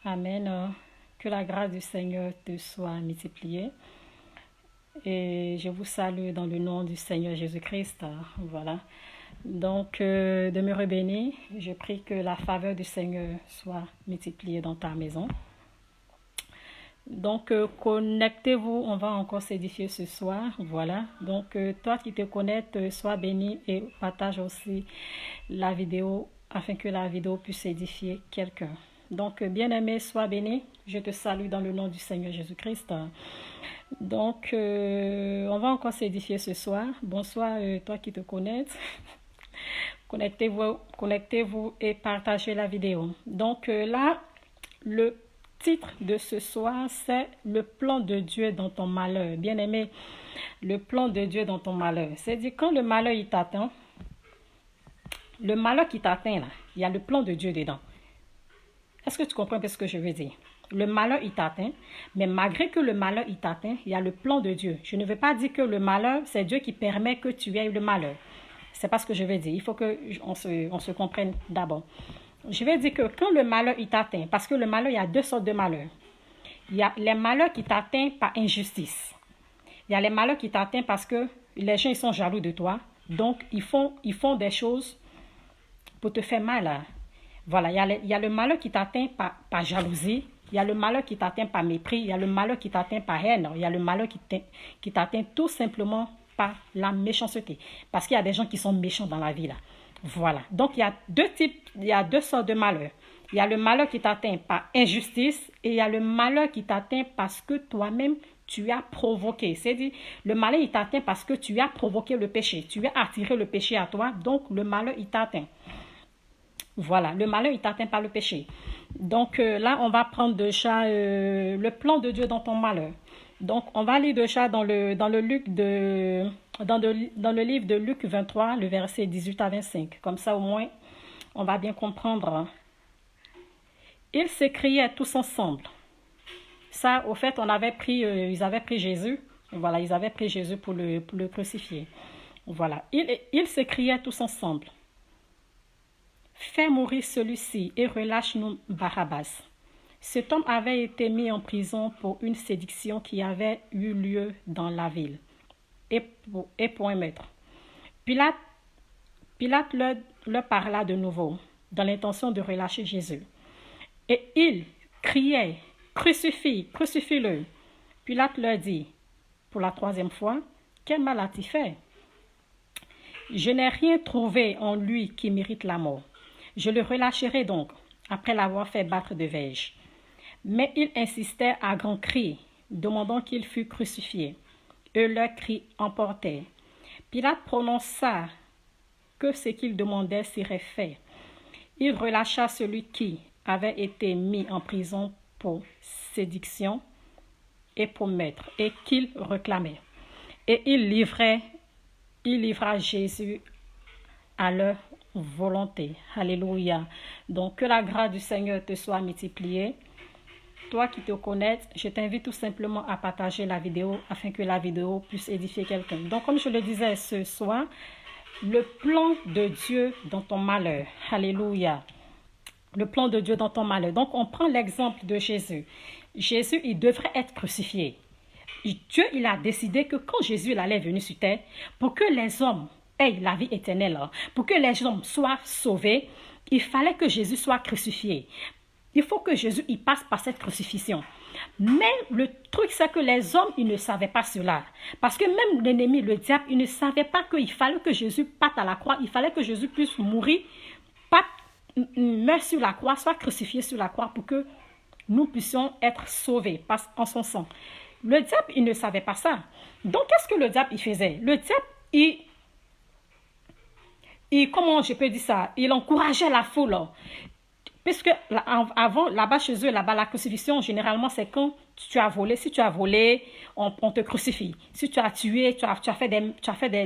Amen. Que la grâce du Seigneur te soit multipliée. Et je vous salue dans le nom du Seigneur Jésus-Christ. Voilà. Donc, demeurez bénis. Je prie que la faveur du Seigneur soit multipliée dans ta maison. Donc, connectez-vous. On va encore s'édifier ce soir. Voilà. Donc, toi qui te connectes, sois béni et partage aussi la vidéo afin que la vidéo puisse édifier quelqu'un. Donc, bien-aimé, sois béni. Je te salue dans le nom du Seigneur Jésus-Christ. Donc, on va encore s'édifier ce soir. Bonsoir, toi qui te connectes. Connectez-vous et partagez la vidéo. Donc, là, le titre de ce soir, c'est le plan de Dieu dans ton malheur. Bien-aimé, le plan de Dieu dans ton malheur. C'est-à-dire, quand le malheur il t'atteint, le malheur qui t'atteint, là, il y a le plan de Dieu dedans. Est-ce que tu comprends ce que je veux dire? Le malheur, il t'atteint, mais malgré que le malheur, il t'atteint, il y a le plan de Dieu. Je ne veux pas dire que le malheur, c'est Dieu qui permet que tu aies le malheur. C'est pas ce que je veux dire. Il faut qu'on se comprenne d'abord. Je vais dire que quand le malheur, il t'atteint, parce que le malheur, il y a deux sortes de malheurs. Il y a les malheurs qui t'atteignent par injustice. Il y a les malheurs qui t'atteignent parce que les gens, ils sont jaloux de toi. Donc, ils font des choses pour te faire mal. Voilà, il y a le malheur qui t'atteint par jalousie. Il y a le malheur qui t'atteint par mépris. Il y a le malheur qui t'atteint par haine. Il y a le malheur qui t'atteint tout simplement par la méchanceté. Parce qu'il y a des gens qui sont méchants dans la vie, là. Voilà. Donc, il y a deux sortes de malheurs. Il y a le malheur qui t'atteint par injustice et il y a le malheur qui t'atteint parce que toi-même, tu as provoqué. C'est-à-dire, le malheur, il t'atteint parce que tu as provoqué le péché. Tu as attiré le péché à toi, donc le malheur, il t'atteint. Voilà, le malheur, il t'atteint par le péché. Donc là, on va prendre déjà le plan de Dieu dans ton malheur. Donc, on va lire déjà dans le livre de Luc 23, le verset 18 à 25. Comme ça, au moins, on va bien comprendre. Ils s'écriaient tous ensemble. Ça, au fait, ils avaient pris Jésus. Voilà, ils avaient pris Jésus pour le crucifier. Voilà, ils s'écriaient tous ensemble. Fais mourir celui-ci et relâche-nous Barabbas. Cet homme avait été mis en prison pour une sédition qui avait eu lieu dans la ville et pour un meurtre. Pilate leur parla de nouveau dans l'intention de relâcher Jésus. Et il criait, crucifie, crucifie-le. Pilate leur dit, pour la troisième fois, quel mal a-t-il fait? Je n'ai rien trouvé en lui qui mérite la mort. Je le relâcherai donc, après l'avoir fait battre de verge. Mais ils insistaient à grands cris, demandant qu'il fût crucifié. Eux, leurs cris emportaient. Pilate prononça que ce qu'il demandait serait fait. Il relâcha celui qui avait été mis en prison pour sédition et pour meurtre, et qu'il réclamait. Et il livra Jésus à leur volonté. Alléluia. Donc, que la grâce du Seigneur te soit multipliée. Toi qui te connais, je t'invite tout simplement à partager la vidéo afin que la vidéo puisse édifier quelqu'un. Donc, comme je le disais ce soir, le plan de Dieu dans ton malheur. Alléluia. Le plan de Dieu dans ton malheur. Donc, on prend l'exemple de Jésus. Jésus, il devrait être crucifié. Dieu, il a décidé que quand Jésus il allait venir sur terre, pour que les hommes aient la vie éternelle, pour que les hommes soient sauvés, il fallait que Jésus soit crucifié. Il faut que Jésus il passe par cette crucifixion. Mais le truc, c'est que les hommes, ils ne savaient pas cela. Parce que même l'ennemi, le diable, il ne savait pas qu'il fallait que Jésus parte à la croix. Il fallait que Jésus puisse mourir, meure sur la croix, soit crucifié sur la croix pour que nous puissions être sauvés en son sang. Le diable, il ne savait pas ça. Donc, qu'est-ce que le diable, il faisait? Le diable, comment je peux dire ça? Il encourageait la foule. Puisque avant, là-bas chez eux, là-bas, la crucifixion, généralement, c'est quand tu as volé. Si tu as volé, on te crucifie. Si tu as tué, tu as fait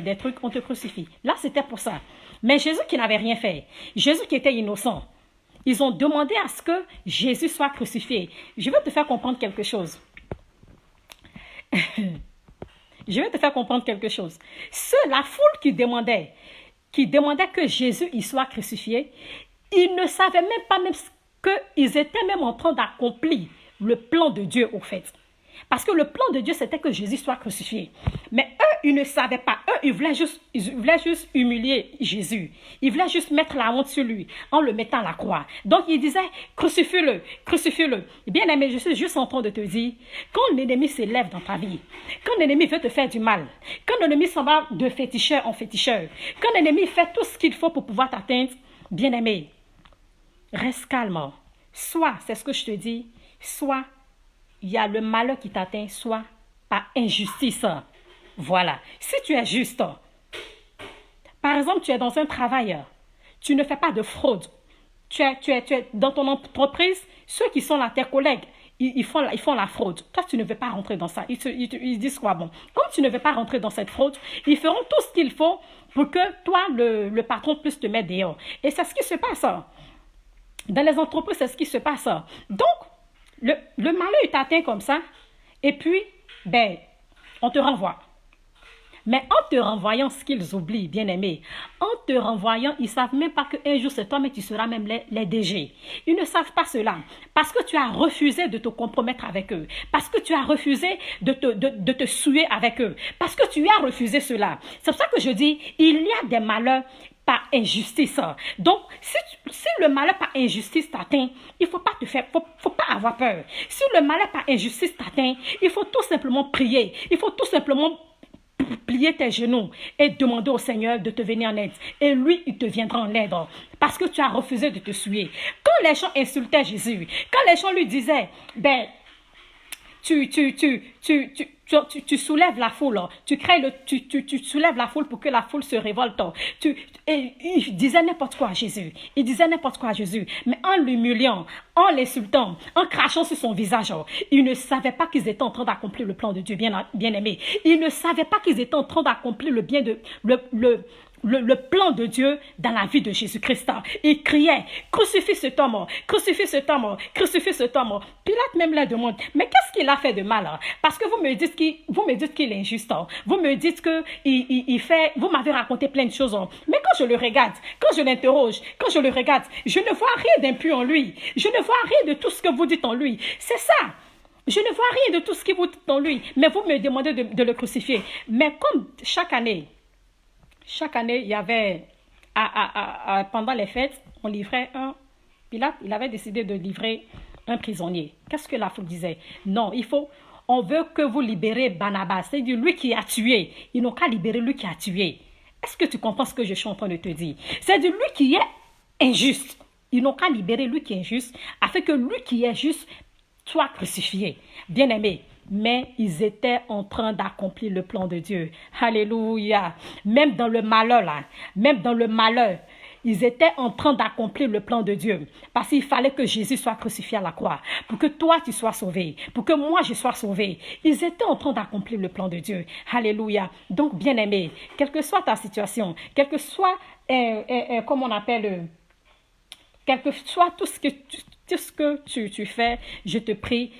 des trucs, on te crucifie. Là, c'était pour ça. Mais Jésus qui n'avait rien fait, Jésus qui était innocent, ils ont demandé à ce que Jésus soit crucifié. Je veux te faire comprendre quelque chose. Je vais te faire comprendre quelque chose. La foule qui demandait que Jésus y soit crucifié, ils ne savaient même pas même que ils étaient même en train d'accomplir le plan de Dieu, au fait. Parce que le plan de Dieu, c'était que Jésus soit crucifié. Mais eux, ils ne savaient pas. Eux, ils voulaient juste humilier Jésus. Ils voulaient juste mettre la honte sur lui en le mettant à la croix. Donc, ils disaient, crucifie-le, crucifie-le. Bien aimé, je suis juste en train de te dire, quand l'ennemi s'élève dans ta vie, quand l'ennemi veut te faire du mal, quand l'ennemi s'en va de féticheur en féticheur, quand l'ennemi fait tout ce qu'il faut pour pouvoir t'atteindre, bien aimé, reste calme. Soit, c'est ce que je te dis, soit il y a le malheur qui t'atteint, soit par injustice. Voilà. Si tu es juste, par exemple, tu es dans un travail, tu ne fais pas de fraude. Tu es dans ton entreprise, ceux qui sont là, tes collègues, ils font la fraude. Toi, tu ne veux pas rentrer dans ça. Ils disent quoi? Bon, comme tu ne veux pas rentrer dans cette fraude, ils feront tout ce qu'il faut pour que toi, le patron, puisse te mettre dehors. Et c'est ce qui se passe. Dans les entreprises, c'est ce qui se passe. Donc, le malheur, il t'atteint comme ça, et puis, on te renvoie. Mais en te renvoyant, ce qu'ils oublient, bien aimé, en te renvoyant, ils ne savent même pas qu'un jour c'est toi, mais tu seras même les DG. Ils ne savent pas cela, parce que tu as refusé de te compromettre avec eux, parce que tu as refusé de te souiller avec eux, parce que tu as refusé cela. C'est pour ça que je dis, il y a des malheurs par injustice. Donc, si le malheur par injustice t'atteint, il ne faut pas faut pas avoir peur. Si le malheur par injustice t'atteint, il faut tout simplement prier. Il faut tout simplement plier tes genoux et demander au Seigneur de te venir en aide. Et lui, il te viendra en aide parce que tu as refusé de te souiller. Quand les gens insultaient Jésus, quand les gens lui disaient, tu soulèves la foule, tu soulèves la foule pour que la foule se révolte. Et il disait n'importe quoi à Jésus. Il disait n'importe quoi à Jésus. Mais en l'humiliant, en l'insultant, en crachant sur son visage, il ne savait pas qu'ils étaient en train d'accomplir le plan de Dieu, bien aimé. Il ne savait pas qu'ils étaient en train d'accomplir le plan de Dieu dans la vie de Jésus-Christ. Il criait, crucifie cet homme, crucifie cet homme, crucifie cet homme. Pilate même leur demande, mais qu'est-ce qu'il a fait de mal? Parce que vous me dites qu'il est injuste. Vous me dites que vous m'avez raconté plein de choses. Mais quand je le regarde, quand je l'interroge, quand je le regarde, je ne vois rien d'impur en lui. Je ne vois rien de tout ce que vous dites en lui. C'est ça. Je ne vois rien de tout ce que vous dites en lui. Mais vous me demandez de le crucifier. Mais comme chaque année, il y avait, pendant les fêtes, on livrait Pilate, il avait décidé de livrer un prisonnier. Qu'est-ce que la foule disait? Non, on veut que vous libérez Barnabas, c'est-à-dire lui qui a tué. Ils n'ont qu'à libérer lui qui a tué. Est-ce que tu comprends ce que je suis en train de te dire? C'est-à-dire lui qui est injuste. Ils n'ont qu'à libérer lui qui est injuste, afin que lui qui est juste soit crucifié. Bien aimé. Mais ils étaient en train d'accomplir le plan de Dieu. Alléluia. Même dans le malheur, ils étaient en train d'accomplir le plan de Dieu. Parce qu'il fallait que Jésus soit crucifié à la croix. Pour que toi, tu sois sauvé. Pour que moi, je sois sauvé. Ils étaient en train d'accomplir le plan de Dieu. Alléluia. Donc, bien aimé, quelle que soit ta situation, quel que soit, comment on appelle, quel que soit tout ce que tu fais, je te prie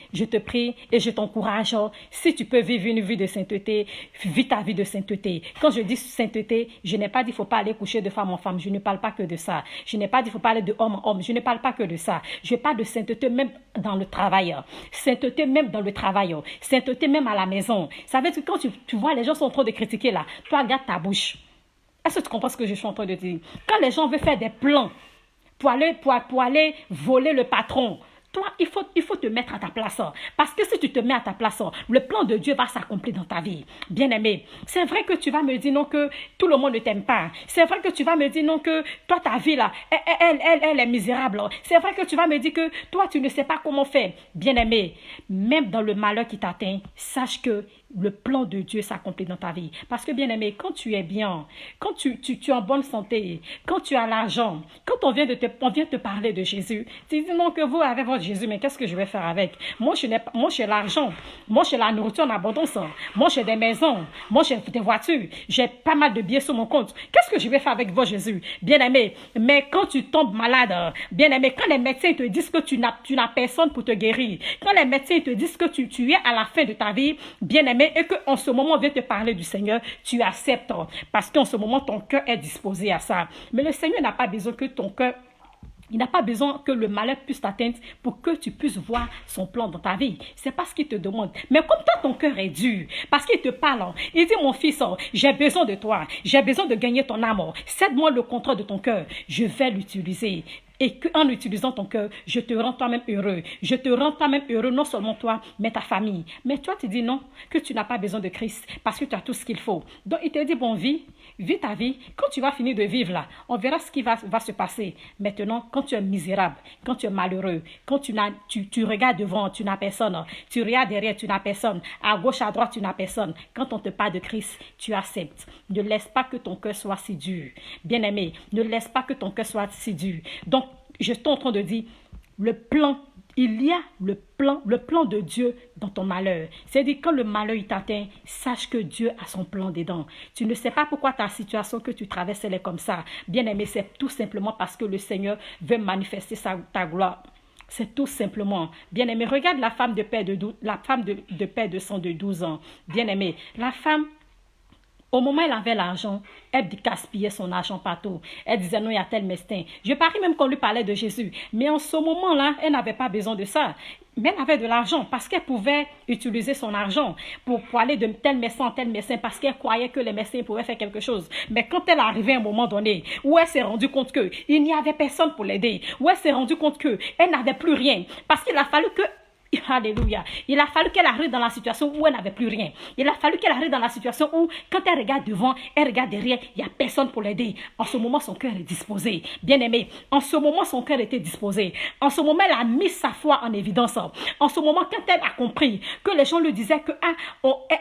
et je t'encourage. Si tu peux vivre une vie de sainteté, vis ta vie de sainteté. Quand je dis sainteté, je n'ai pas dit qu'il ne faut pas aller coucher de femme en femme. Je ne parle pas que de ça. Je n'ai pas dit qu'il ne faut pas aller de homme en homme. Je ne parle pas que de ça. Je parle de sainteté même dans le travail. Sainteté même dans le travail. Sainteté même à la maison. Ça veut dire que quand tu vois les gens sont en train de critiquer là, toi, garde ta bouche. Est-ce que tu comprends ce que je suis en train de dire? Quand les gens veulent faire des plans, pour aller voler le patron, toi, il faut te mettre à ta place. Parce que si tu te mets à ta place, le plan de Dieu va s'accomplir dans ta vie. Bien-aimé, c'est vrai que tu vas me dire non que tout le monde ne t'aime pas. C'est vrai que tu vas me dire non que toi, ta vie là, elle est misérable. C'est vrai que tu vas me dire que toi, tu ne sais pas comment faire. Bien-aimé, même dans le malheur qui t'atteint, sache que le plan de Dieu s'accomplit dans ta vie. Parce que, bien-aimé, quand tu es bien, quand tu es en bonne santé, quand tu as l'argent, quand on vient te parler de Jésus, tu dis non que vous avez votre Jésus, mais qu'est-ce que je vais faire avec? Moi, j'ai l'argent. Moi, j'ai la nourriture en abondance. Moi, j'ai des maisons. Moi, j'ai des voitures. J'ai pas mal de billets sur mon compte. Qu'est-ce que je vais faire avec votre Jésus? Bien-aimé, mais quand tu tombes malade, bien-aimé, quand les médecins te disent que tu n'as personne pour te guérir, quand les médecins te disent que tu es à la fin de ta vie, bien-aimé, et qu'en ce moment, on vient te parler du Seigneur, tu acceptes. Parce qu'en ce moment, ton cœur est disposé à ça. Mais le Seigneur n'a pas besoin que ton cœur Il n'a pas besoin que le malheur puisse t'atteindre pour que tu puisses voir son plan dans ta vie. C'est pas ce qu'il te demande. Mais comme toi, ton cœur est dur, parce qu'il te parle, il dit, mon fils, j'ai besoin de toi. J'ai besoin de gagner ton âme. Cède-moi le contrôle de ton cœur. Je vais l'utiliser. Et qu'en utilisant ton cœur, je te rends toi-même heureux. Je te rends toi-même heureux, non seulement toi, mais ta famille. Mais toi, tu dis non, que tu n'as pas besoin de Christ parce que tu as tout ce qu'il faut. Donc, il te dit, bon, vis ta vie. Quand tu vas finir de vivre là, on verra ce qui va se passer. Maintenant, quand tu es misérable, quand tu es malheureux, quand tu regardes devant, tu n'as personne. Tu regardes derrière, tu n'as personne. À gauche, à droite, tu n'as personne. Quand on te parle de Christ, tu acceptes. Ne laisse pas que ton cœur soit si dur. Bien-aimé, ne laisse pas que ton cœur soit si dur. Donc, je suis en train de dire, il y a le plan de Dieu dans ton malheur. C'est-à-dire, quand le malheur t'atteint, sache que Dieu a son plan dedans. Tu ne sais pas pourquoi ta situation que tu traverses, elle est comme ça. Bien-aimé, c'est tout simplement parce que le Seigneur veut manifester ta gloire. C'est tout simplement. Bien-aimé, regarde la femme de paix de sang de 12 ans. Bien-aimé, la femme, au moment où elle avait l'argent, elle gaspillait son argent partout. Elle disait non, il y a tel mestin. Je parie même qu'on lui parlait de Jésus. Mais en ce moment-là, elle n'avait pas besoin de ça. Mais elle avait de l'argent parce qu'elle pouvait utiliser son argent pour aller de tel médecin en tel médecin parce qu'elle croyait que les médecins pouvaient faire quelque chose. Mais quand elle est arrivée à un moment donné où elle s'est rendue compte qu'il n'y avait personne pour l'aider, où elle s'est rendue compte qu'elle n'avait plus rien parce qu'il a fallu que Alléluia. Il a fallu qu'elle arrive dans la situation où elle n'avait plus rien. Il a fallu qu'elle arrive dans la situation où, quand elle regarde devant, elle regarde derrière, il n'y a personne pour l'aider. En ce moment, son cœur est disposé. Bien-aimé, en ce moment, son cœur était disposé. En ce moment, elle a mis sa foi en évidence. En ce moment, quand elle a compris que les gens lui disaient que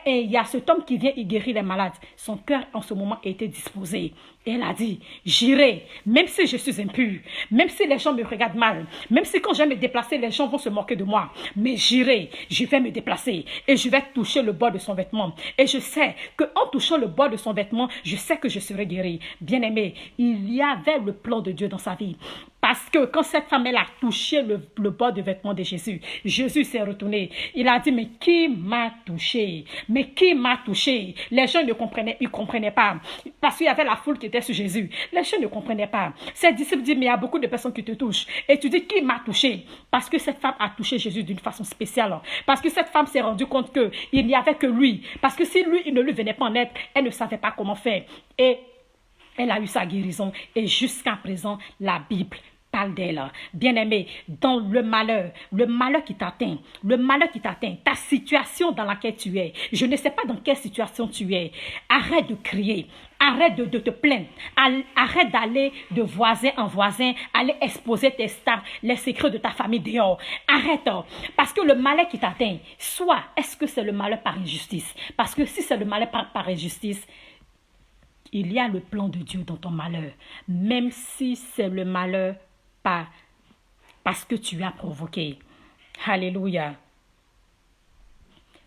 il y a cet homme qui vient y guérir les malades, son cœur, en ce moment, était disposé. Et elle a dit, j'irai, même si je suis impure, même si les gens me regardent mal, même si quand je vais me déplacer, les gens vont se moquer de moi. Mais j'irai, je vais me déplacer et je vais toucher le bord de son vêtement. Et je sais qu'en touchant le bord de son vêtement, je sais que je serai guérie. Bien-aimé, il y avait le plan de Dieu dans sa vie. Parce que quand cette femme, elle a touché le bord de vêtement de Jésus, Jésus s'est retourné. Il a dit, mais qui m'a touché? Mais qui m'a touché? Les gens ne comprenaient, ils ne comprenaient pas. Parce qu'il y avait la foule qui était sur Jésus. Les gens ne comprenaient pas. Ses disciples disent, mais il y a beaucoup de personnes qui te touchent. Et tu dis, qui m'a touché? Parce que cette femme a touché Jésus d'une façon spéciale. Parce que cette femme s'est rendue compte qu'il n'y avait que lui. Parce que si lui, il ne lui venait pas en aide, elle ne savait pas comment faire. Et elle a eu sa guérison. Et jusqu'à présent, la Bible parle d'elle. Bien-aimé, dans le malheur qui t'atteint, ta situation dans laquelle tu es, je ne sais pas dans quelle situation tu es, arrête de crier, arrête de te plaindre, arrête d'aller de voisin en voisin, aller exposer les secrets de ta famille dehors. Arrête, parce que le malheur qui t'atteint, soit est-ce que c'est le malheur par injustice? Parce que si c'est le malheur par injustice, il y a le plan de Dieu dans ton malheur, même si c'est le malheur parce que tu as provoqué. Alléluia.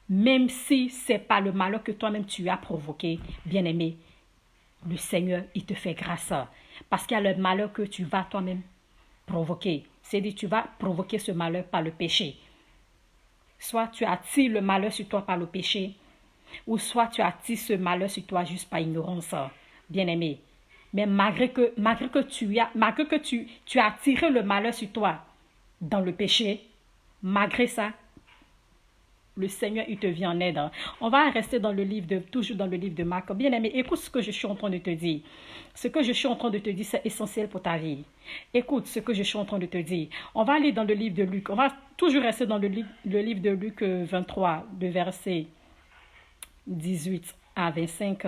Même si ce n'est pas le malheur que toi-même tu as provoqué, bien-aimé, le Seigneur, il te fait grâce. Parce qu'il y a le malheur que tu vas toi-même provoquer. C'est-à-dire tu vas provoquer ce malheur par le péché. Soit tu attires le malheur sur toi par le péché, ou soit tu attires ce malheur sur toi juste par ignorance, bien-aimé. Mais malgré que tu as attiré le malheur sur toi dans le péché, malgré ça, le Seigneur, il te vient en aide. On va rester toujours dans le livre de Marc. Bien-aimé, écoute ce que je suis en train de te dire. Ce que je suis en train de te dire, c'est essentiel pour ta vie. Écoute ce que je suis en train de te dire. On va aller dans le livre de Luc. On va toujours rester dans le livre de Luc 23, de verset 18 à 25.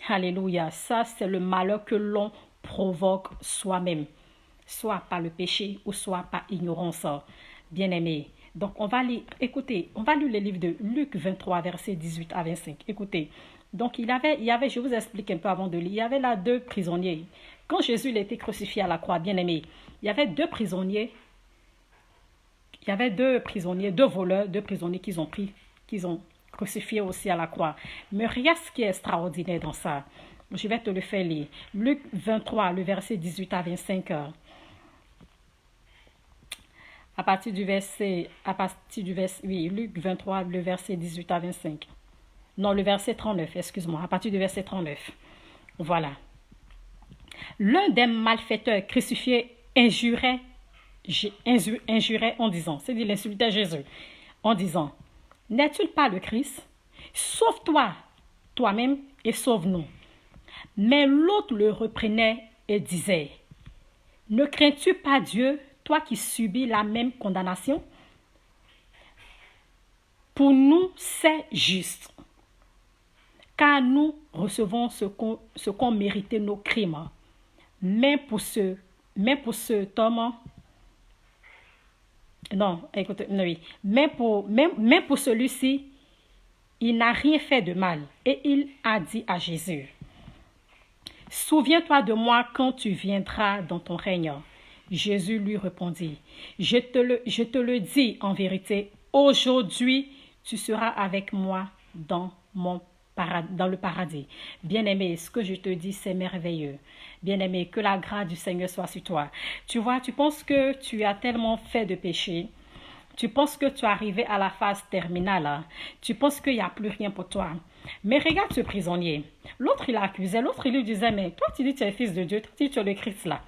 Alléluia. Ça, c'est le malheur que l'on provoque soi-même, soit par le péché ou soit par ignorance. Bien-aimé. Donc, on va lire, écoutez, on va lire le livre de Luc 23, versets 18 à 25. Écoutez. Donc, il y avait, je vous explique un peu avant de lire, il y avait là 2 prisonniers. Quand Jésus il a été crucifié à la croix, bien-aimé, il y avait 2 prisonniers. Il y avait 2 prisonniers, 2 voleurs, 2 prisonniers qu'ils ont crucifié aussi à la croix. Mais regarde ce qui est extraordinaire dans ça. Je vais te le faire lire. Luc 23, le verset 18 à 25. À partir du verset, oui, Luc 23, le verset 18 à 25. Non, le verset 39, excuse-moi, à partir du verset 39. Voilà. L'un des malfaiteurs crucifiés injurait, injurait en disant, c'est-à-dire il insultait Jésus, en disant, n'es-tu pas le Christ? Sauve-toi toi-même et sauve-nous. Mais l'autre le reprenait et disait, ne crains-tu pas Dieu, toi qui subis la même condamnation? Pour nous, c'est juste, car nous recevons ce qu'ont mérité nos crimes. Mais pour cet homme, non, écoutez, non, oui, même pour celui-ci, il n'a rien fait de mal. Et il a dit à Jésus, souviens-toi de moi quand tu viendras dans ton règne. Jésus lui répondit, je te le dis en vérité, aujourd'hui tu seras avec moi dans le paradis. Bien-aimé, ce que je te dis, c'est merveilleux. Bien-aimé, que la grâce du Seigneur soit sur toi. Tu vois, tu penses que tu as tellement fait de péché. Tu penses que tu es arrivé à la phase terminale. Hein? Tu penses qu'il n'y a plus rien pour toi. Mais regarde ce prisonnier. L'autre, il l'accusait. L'autre, il lui disait, mais toi, tu dis que tu es fils de Dieu. Toi, tu dis que tu es le Christ là.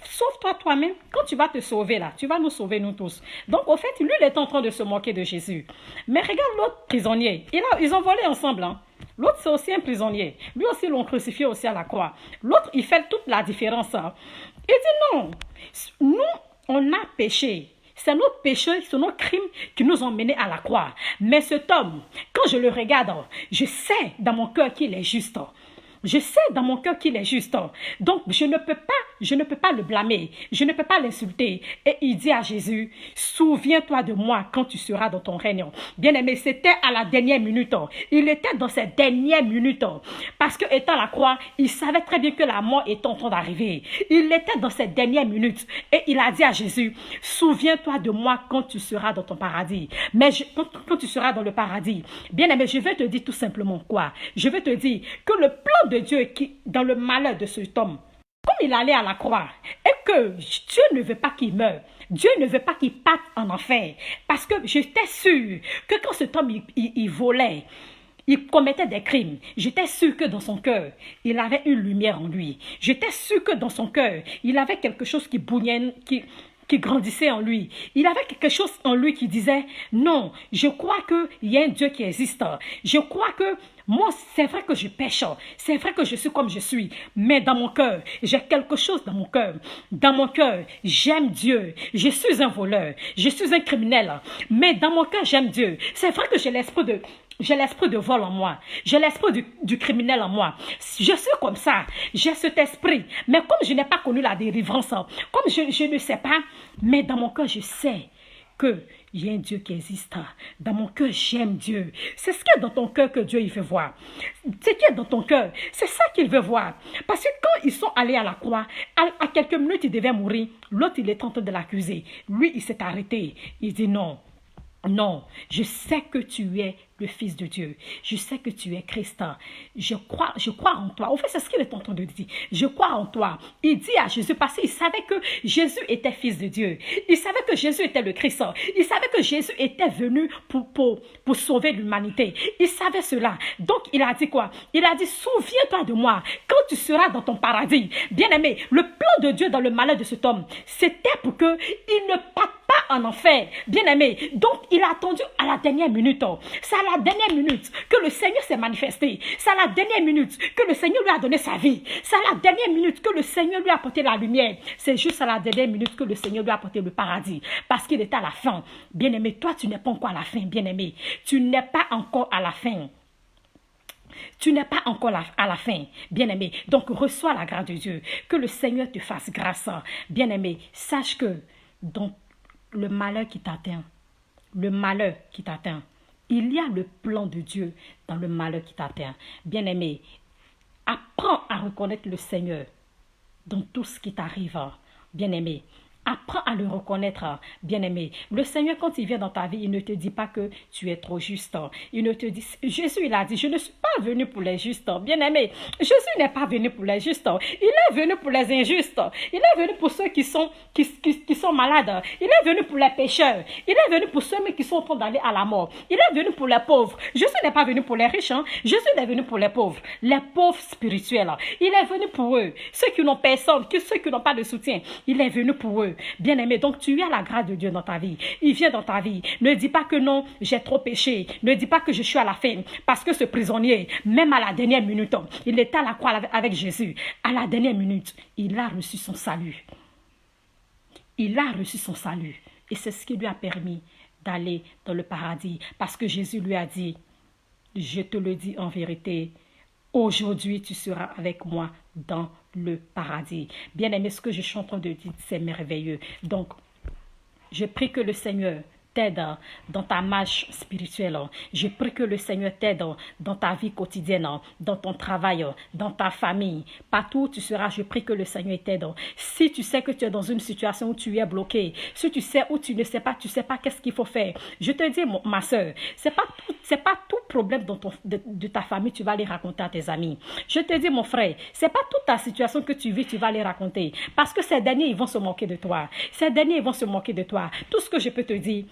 Sauve-toi toi-même. Quand tu vas te sauver là, tu vas nous sauver nous tous. Donc, au fait, lui, il est en train de se moquer de Jésus. Mais regarde l'autre prisonnier. Ils ont volé ensemble. Hein? L'autre, c'est aussi un prisonnier. Lui aussi, l'ont crucifié aussi à la croix. L'autre, il fait toute la différence. Hein? Il dit non. Nous, on a péché. C'est notre péché, c'est nos crimes qui nous ont menés à la croix. Mais cet homme, quand je le regarde, je sais dans mon cœur qu'il est juste. Je sais dans mon cœur qu'il est juste. Donc, je ne peux pas le blâmer. Je ne peux pas l'insulter. Et il dit à Jésus, souviens-toi de moi quand tu seras dans ton règne. Bien-aimé, c'était à la dernière minute. Il était dans cette dernière minute. Parce que étant à la croix, il savait très bien que la mort est en train d'arriver. Il était dans cette dernière minute. Et il a dit à Jésus, souviens-toi de moi quand tu seras dans ton paradis. Mais quand tu seras dans le paradis, bien-aimé, je vais te dire tout simplement quoi? Je vais te dire que le plan de Dieu qui, dans le malheur de cet homme, comme il allait à la croix, et que Dieu ne veut pas qu'il meure, Dieu ne veut pas qu'il parte en enfer, parce que j'étais sûre que quand cet homme il volait, il commettait des crimes, j'étais sûre que dans son cœur, il avait une lumière en lui. J'étais sûre que dans son cœur, il avait quelque chose qui bouillait, qui grandissait en lui. Il avait quelque chose en lui qui disait, non, je crois qu'il y a un Dieu qui existe. Je crois que moi, c'est vrai que je pêche. C'est vrai que je suis comme je suis. Mais dans mon cœur, j'ai quelque chose dans mon cœur. Dans mon cœur, j'aime Dieu. Je suis un voleur. Je suis un criminel. Mais dans mon cœur, j'aime Dieu. C'est vrai que j'ai l'esprit de vol en moi. J'ai l'esprit du criminel en moi. Je suis comme ça. J'ai cet esprit. Mais comme je n'ai pas connu la délivrance, comme je ne sais pas, mais dans mon cœur, je sais qu'il y a un Dieu qui existe. Dans mon cœur, j'aime Dieu. C'est ce qui est dans ton cœur que Dieu il veut voir. Ce qui est dans ton cœur, c'est ça qu'il veut voir. Parce que quand ils sont allés à la croix, à quelques minutes, il devait mourir. L'autre, il est en train de l'accuser. Lui, il s'est arrêté. Il dit non. Non, je sais que tu es le Fils de Dieu. Je sais que tu es Christ. Je crois en toi. Au fait, c'est ce qu'il est en train de dire. Je crois en toi. Il dit à Jésus parce qu'il savait que Jésus était Fils de Dieu. Il savait que Jésus était le Christ. Il savait que Jésus était venu pour sauver l'humanité. Il savait cela. Donc, il a dit quoi? Il a dit, souviens-toi de moi quand tu seras dans ton paradis. Bien-aimé, le plan de Dieu dans le malheur de cet homme, c'était pour qu'il ne parte pas en enfer. Bien-aimé, donc il a attendu à la dernière minute. C'est à la dernière minute que le Seigneur s'est manifesté. C'est à la dernière minute que le Seigneur lui a donné sa vie. C'est à la dernière minute que le Seigneur lui a apporté la lumière. C'est juste à la dernière minute que le Seigneur lui a apporté le paradis. Parce qu'il est à la fin. Bien-aimé, toi tu n'es pas encore à la fin. Bien-aimé, tu n'es pas encore à la fin. Tu n'es pas encore à la fin, bien-aimé. Donc, reçois la grâce de Dieu. Que le Seigneur te fasse grâce. Bien-aimé, sache que dans le malheur qui t'atteint, il y a le plan de Dieu dans le malheur qui t'atteint. Bien-aimé, apprends à reconnaître le Seigneur dans tout ce qui t'arrive. Bien-aimé, Apprends à le reconnaître, bien-aimé. Le Seigneur, quand il vient dans ta vie, il ne te dit pas que tu es trop juste. Il ne te dit... Jésus, il a dit, je ne suis pas venu pour les justes. Bien-aimé, Jésus n'est pas venu pour les justes. Il est venu pour les injustes. Il est venu pour ceux qui sont malades. Il est venu pour les pécheurs. Il est venu pour ceux qui sont condamnés à la mort. Il est venu pour les pauvres. Jésus n'est pas venu pour les riches. Jésus est venu pour les pauvres spirituels. Il est venu pour eux. Ceux qui n'ont personne, ceux qui n'ont pas de soutien. Il est venu pour eux. Bien-aimé, donc tu as la grâce de Dieu dans ta vie. Il vient dans ta vie. Ne dis pas que non, j'ai trop péché. Ne dis pas que je suis à la fin. Parce que ce prisonnier, même à la dernière minute, il était à la croix avec Jésus. À la dernière minute, il a reçu son salut. Il a reçu son salut. Et c'est ce qui lui a permis d'aller dans le paradis. Parce que Jésus lui a dit, je te le dis en vérité, aujourd'hui, tu seras avec moi dans le paradis. Bien-aimé, ce que je suis en train de dire, c'est merveilleux. Donc, je prie que le Seigneur t'aide dans ta marche spirituelle. Je prie que le Seigneur t'aide dans ta vie quotidienne, dans ton travail, dans ta famille. Partout où tu seras, je prie que le Seigneur t'aide. Si tu sais que tu es dans une situation où tu es bloqué, si tu sais où tu ne sais pas, qu'est-ce qu'il faut faire. Je te dis, ma soeur, c'est pas tout problème de ta famille, tu vas les raconter à tes amis. Je te dis, mon frère, c'est pas toute ta situation que tu vis, tu vas les raconter. Parce que ces derniers, ils vont se moquer de toi. Ces derniers, ils vont se moquer de toi. Tout ce que je peux te dire,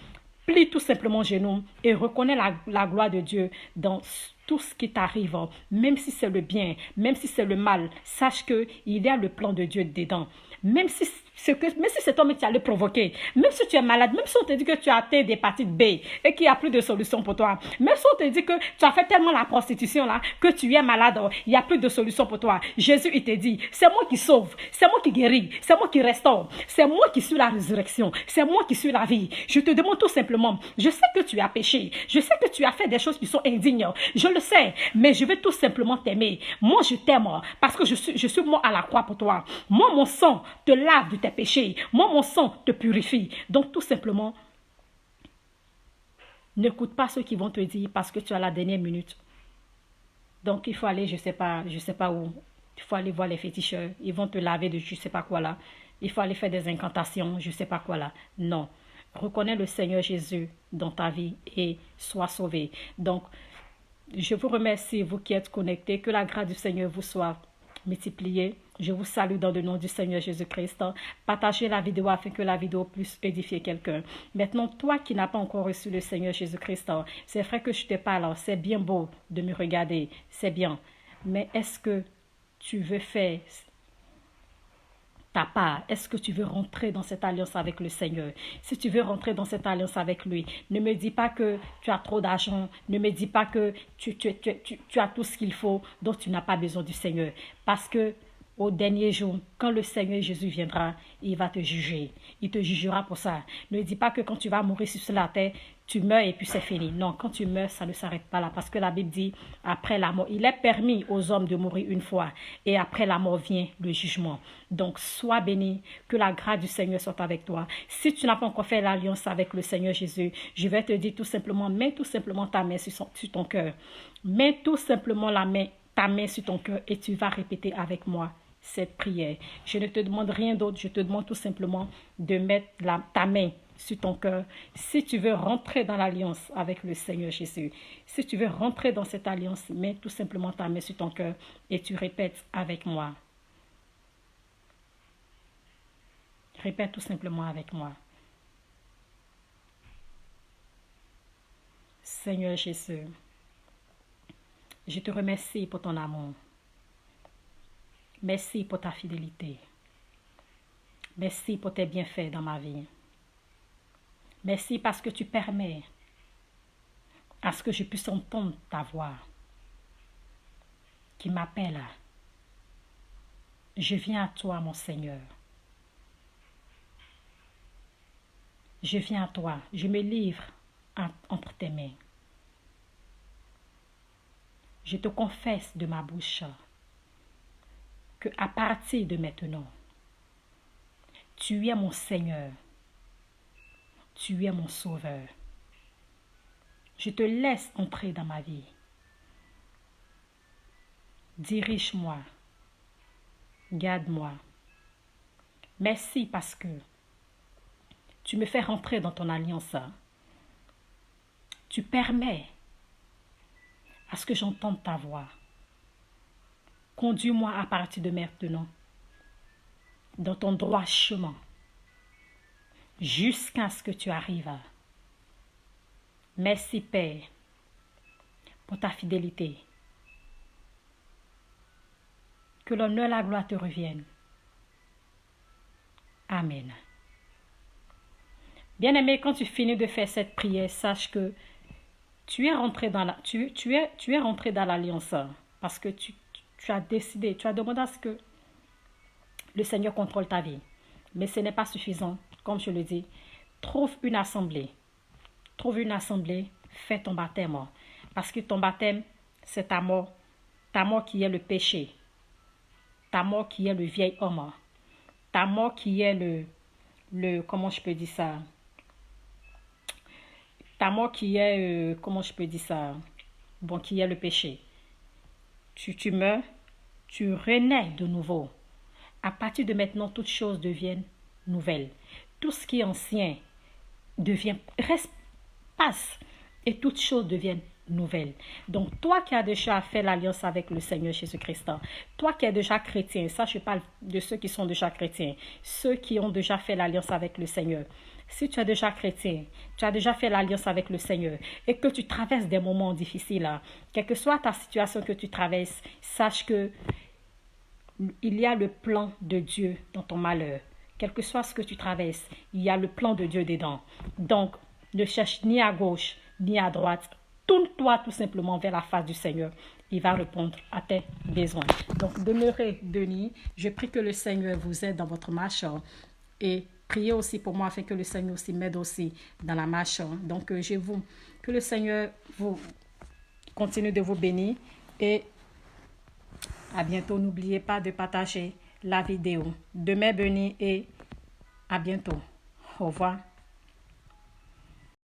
plie tout simplement genou et reconnais la gloire de Dieu dans tout ce qui t'arrive, même si c'est le bien, même si c'est le mal. Sache qu'il y a le plan de Dieu dedans. Même si cet homme tu allais provoquer, même si tu es malade, même si on te dit que tu as atteint d'hépatite B et qu'il n'y a plus de solution pour toi, même si on te dit que tu as fait tellement la prostitution là, que tu es malade, il n'y a plus de solution pour toi. Jésus, il te dit, c'est moi qui sauve, c'est moi qui guéris, c'est moi qui restaure, c'est moi qui suis la résurrection, c'est moi qui suis la vie. Je te demande tout simplement, je sais que tu as péché, je sais que tu as fait des choses qui sont indignes, je le sais, mais je vais tout simplement t'aimer. Moi, je t'aime parce que je suis mort à la croix pour toi. Moi, mon sang te lave de tes péchés. Moi, mon sang te purifie. Donc, tout simplement, n'écoute pas ceux qui vont te dire parce que tu as la dernière minute. Donc, il faut aller, je sais pas où. Il faut aller voir les féticheurs. Ils vont te laver de je sais pas quoi là. Il faut aller faire des incantations, je sais pas quoi là. Non. Reconnais le Seigneur Jésus dans ta vie et sois sauvé. Donc, je vous remercie, vous qui êtes connectés. Que la grâce du Seigneur vous soit multipliée. Je vous salue dans le nom du Seigneur Jésus-Christ. Partagez la vidéo afin que la vidéo puisse édifier quelqu'un. Maintenant, toi qui n'as pas encore reçu le Seigneur Jésus-Christ, c'est vrai que je te parle, c'est bien beau de me regarder, c'est bien. Mais est-ce que tu veux faire ta part? Est-ce que tu veux rentrer dans cette alliance avec le Seigneur? Si tu veux rentrer dans cette alliance avec lui, ne me dis pas que tu as trop d'argent, ne me dis pas que tu as tout ce qu'il faut, donc tu n'as pas besoin du Seigneur. Parce que au dernier jour, quand le Seigneur Jésus viendra, il va te juger. Il te jugera pour ça. Ne dis pas que quand tu vas mourir sur la terre, tu meurs et puis c'est fini. Non, quand tu meurs, ça ne s'arrête pas là. Parce que la Bible dit, après la mort, il est permis aux hommes de mourir une fois. Et après la mort vient le jugement. Donc, sois béni, que la grâce du Seigneur soit avec toi. Si tu n'as pas encore fait l'alliance avec le Seigneur Jésus, je vais te dire tout simplement, mets tout simplement ta main sur ton cœur. Mets tout simplement ta main sur ton cœur et tu vas répéter avec moi cette prière. Je ne te demande rien d'autre, je te demande tout simplement de mettre ta main sur ton cœur. Si tu veux rentrer dans l'alliance avec le Seigneur Jésus, si tu veux rentrer dans cette alliance, mets tout simplement ta main sur ton cœur et tu répètes avec moi. Répète tout simplement avec moi. Seigneur Jésus, je te remercie pour ton amour. Merci pour ta fidélité. Merci pour tes bienfaits dans ma vie. Merci parce que tu permets à ce que je puisse entendre ta voix qui m'appelle. Je viens à toi, mon Seigneur. Je viens à toi. Je me livre entre tes mains. Je te confesse de ma bouche que à partir de maintenant, tu es mon Seigneur, tu es mon Sauveur. Je te laisse entrer dans ma vie. Dirige-moi, garde-moi. Merci parce que Tu me fais rentrer dans ton alliance. Tu permets à ce que j'entende ta voix. Conduis-moi à partir de maintenant dans ton droit chemin jusqu'à ce que tu arrives. Merci Père pour ta fidélité. Que l'honneur et la gloire te reviennent. Amen. Bien-aimé, quand tu finis de faire cette prière, sache que tu es rentré dans l'alliance parce que tu as décidé, tu as demandé à ce que le Seigneur contrôle ta vie. Mais ce n'est pas suffisant, comme je le dis. Trouve une assemblée, fais ton baptême. Parce que ton baptême, c'est ta mort qui est le péché, ta mort qui est le vieil homme, ta mort qui est comment je peux dire ça, ta mort qui est, comment je peux dire ça, bon, qui est le péché. Tu meurs, tu renais de nouveau. À partir de maintenant, toutes choses deviennent nouvelles. Tout ce qui est ancien passe et toutes choses deviennent nouvelles. Donc, toi qui as déjà fait l'alliance avec le Seigneur Jésus-Christ, toi qui es déjà chrétien, ça je parle de ceux qui sont déjà chrétiens, ceux qui ont déjà fait l'alliance avec le Seigneur. Si tu es déjà chrétien, tu as déjà fait l'alliance avec le Seigneur et que tu traverses des moments difficiles, quelle que soit ta situation que tu traverses, sache que il y a le plan de Dieu dans ton malheur. Quel que soit ce que tu traverses, il y a le plan de Dieu dedans. Donc, ne cherche ni à gauche, ni à droite. Tourne-toi tout simplement vers la face du Seigneur. Il va répondre à tes besoins. Donc, demeurez Denis. Je prie que le Seigneur vous aide dans votre marche. Et priez aussi pour moi afin que le Seigneur aussi m'aide aussi dans la marche. Donc, que le Seigneur vous continue de vous bénir. Et à bientôt. N'oubliez pas de partager la vidéo. Demain béni et à bientôt. Au revoir.